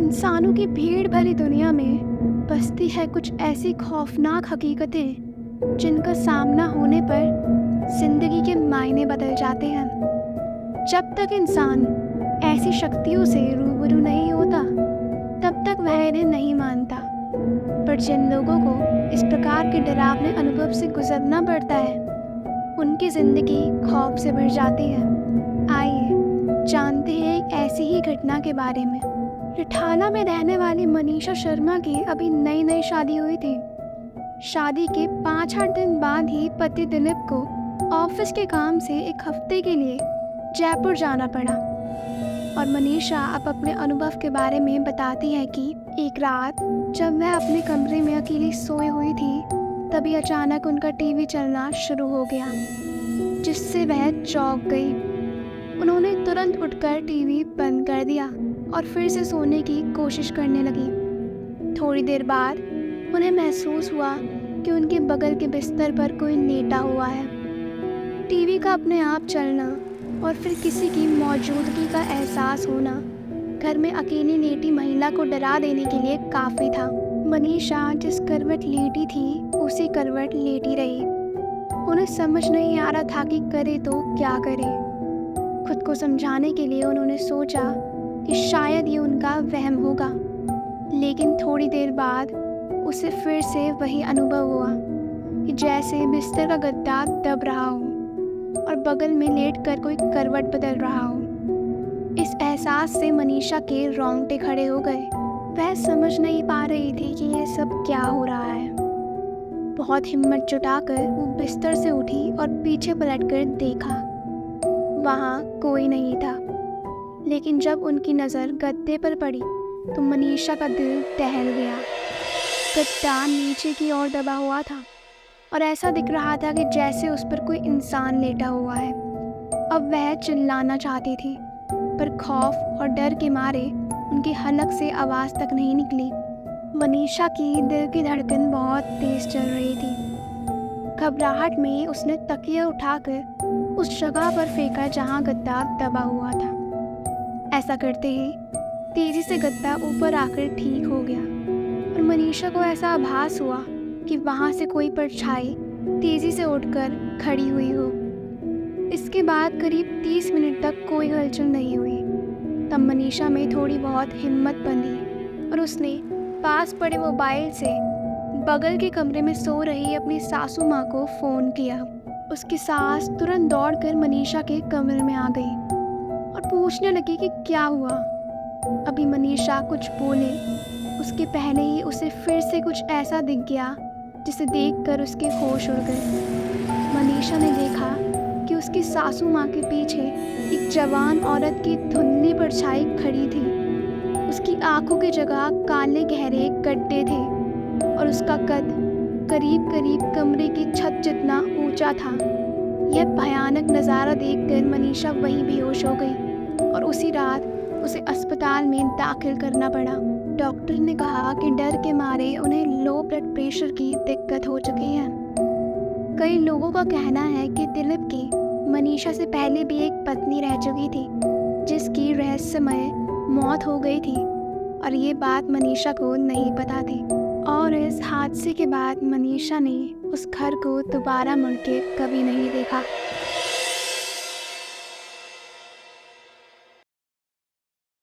इंसानों की भीड़ भरी दुनिया में बसती है कुछ ऐसी खौफनाक हकीकतें जिनका सामना होने पर जिंदगी के मायने बदल जाते हैं। जब तक इंसान ऐसी शक्तियों से रूबरू नहीं होता तब तक वह इन्हें नहीं मानता। पर जिन लोगों को इस प्रकार के डरावने अनुभव से गुजरना पड़ता है उनकी जिंदगी खौफ से भर जाती है। आइए जानते हैं एक ऐसी ही घटना के बारे में। रिठाला में रहने वाली मनीषा शर्मा की अभी नई नई शादी हुई थी। शादी के 5-8 दिन बाद ही पति दिलीप को ऑफिस के काम से एक हफ्ते के लिए जयपुर जाना पड़ा। और मनीषा अब अपने अनुभव के बारे में बताती है कि एक रात जब वह अपने कमरे में अकेली सोई हुई थी तभी अचानक उनका टीवी चलना शुरू हो गया, जिससे वह चौंक गई। उन्होंने तुरंत उठकर टीवी बंद कर दिया और फिर से सोने की कोशिश करने लगी। थोड़ी देर बाद उन्हें महसूस हुआ कि उनके बगल के बिस्तर पर कोई लेटा हुआ है। टीवी का अपने आप चलना और फिर किसी की मौजूदगी का एहसास होना घर में अकेली लेटी महिला को डरा देने के लिए काफ़ी था। मनीषा जिस करवट लेटी थी उसी करवट लेटी रही। उन्हें समझ नहीं आ रहा था कि करे तो क्या करे। खुद को समझाने के लिए उन्होंने सोचा कि शायद ये उनका वहम होगा, लेकिन थोड़ी देर बाद उसे फिर से वही अनुभव हुआ कि जैसे बिस्तर का गद्दा दब रहा हो और बगल में लेटकर कोई करवट बदल रहा हो। इस एहसास से मनीषा के रोंगटे खड़े हो गए। वह समझ नहीं पा रही थी कि ये सब क्या हो रहा है। बहुत हिम्मत जुटाकर वो बिस्तर से उठी और पीछे पलटकर देखा। वहाँ कोई नहीं था, लेकिन जब उनकी नज़र गद्दे पर पड़ी तो मनीषा का दिल दहल गया। गद्दा नीचे की ओर दबा हुआ था और ऐसा दिख रहा था कि जैसे उस पर कोई इंसान लेटा हुआ है। अब वह चिल्लाना चाहती थी, पर खौफ और डर के मारे उनकी हलक से आवाज़ तक नहीं निकली। मनीषा की दिल की धड़कन बहुत तेज चल रही थी। घबराहट में उसने तकिया उठाकर उस जगह पर फेंका जहां गद्दा दबा हुआ था। ऐसा करते ही तेजी से गद्दा ऊपर आकर ठीक हो गया और मनीषा को ऐसा आभास हुआ कि वहां से कोई परछाई तेजी से उठकर खड़ी हुई हो। इसके बाद करीब 30 मिनट तक कोई हलचल नहीं हुई। तब मनीषा में थोड़ी बहुत हिम्मत बंधी और उसने पास पड़े मोबाइल से बगल के कमरे में सो रही अपनी सासू माँ को फ़ोन किया। उसकी सास तुरंत दौड़कर मनीषा के कमरे में आ गई और पूछने लगी कि क्या हुआ। अभी मनीषा कुछ बोले उसके पहले ही उसे फिर से कुछ ऐसा दिख गया जिसे देखकर उसके होश उड़ गए। मनीषा ने देखा कि उसकी सासू माँ के पीछे एक जवान औरत की धुंधली परछाई खड़ी थी। उसकी आंखों की जगह काले गहरे गड्ढे थे और उसका कद करीब करीब कमरे की छत जितना ऊंचा था। यह भयानक नज़ारा देखकर मनीषा वहीं बेहोश हो गई और उसी रात उसे अस्पताल में दाखिल करना पड़ा। डॉक्टर ने कहा कि डर के मारे उन्हें लो ब्लड प्रेशर की दिक्कत हो चुकी है। कई लोगों का कहना है कि दिलीप की मनीषा से पहले भी एक पत्नी रह चुकी थी जिसकी रहस्यमय मौत हो गई थी और ये बात मनीषा को नहीं पता थी। और इस हादसे के बाद मनीषा ने उस घर को दोबारा मुड़ के कभी नहीं देखा।